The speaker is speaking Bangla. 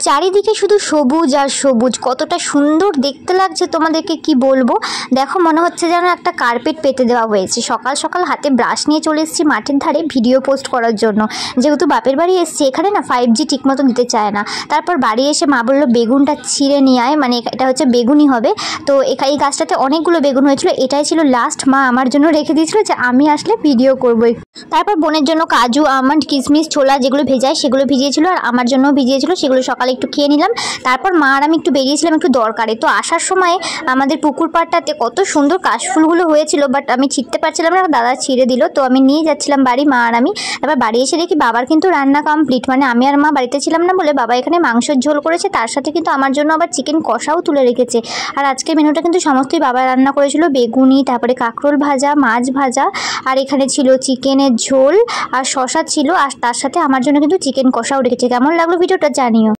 চারিদিকে শুধু সবুজ আর সবুজ, কতটা সুন্দর দেখতে লাগছে তোমাদেরকে কি বলবো। দেখো মনে হচ্ছে যেন একটা কার্পেট পেতে দেওয়া হয়েছে। সকাল সকাল হাতে ব্রাশ নিয়ে চলে এসেছি মাঠের ধারে ভিডিও পোস্ট করার জন্য, যেহেতু বাপের বাড়ি এসেছি, এখানে না 5G ঠিকমতো দিতে চায় না। তারপর বাড়ি এসে মা বললো বেগুনটা ছিঁড়ে নিয়ে আয়, মানে এটা হচ্ছে বেগুনই হবে। তো এই গাছটাতে অনেকগুলো বেগুন হয়েছিল, এটাই ছিল লাস্ট মা আমার জন্য রেখে দিয়েছিল যে আমি আসলে ভিডিও করবোই। তারপর বোনের জন্য কাজু, আমন্ড, কিশমিশ, ছোলা যেগুলো ভেজায় সেগুলো ভিজিয়েছিল, আর আমার জন্য ভিজিয়েছিল, সেগুলো সকালে একটু খেয়ে নিলাম। তারপর মা আর আমি একটু বেরিয়েছিলাম একটু দরকারে। তো আসার সময় আমাদের পুকুর পাড়টাতে কত সুন্দর কাশফুলগুলো হয়েছিল, বাট আমি ছিঁড়তে পারছিলাম না, দাদা ছিঁড়ে দিল। তো আমি নিয়ে যাচ্ছিলাম বাড়ি, মা আর আমি। তারপর বাড়ি এসে দেখি বাবার কিন্তু রান্না কমপ্লিট, মানে আমি আর মা বাড়িতে ছিলাম না বলে বাবা এখানে মাংসের ঝোল করেছে, তার সাথে কিন্তু আমার জন্য আবার চিকেন কষাও তুলে রেখেছে। আর আজকের মেনুটা কিন্তু সমস্তই বাবা রান্না করেছিল, বেগুনি, তারপরে কাঁকরোল ভাজা, মাছ ভাজা, আর এখানে ছিল চিকেনের ঝোল আর শশা ছিল, আর তার সাথে আমার জন্য কিন্তু চিকেন কষাও রেখেছে। কেমন লাগলো ভিডিওটা জানিও।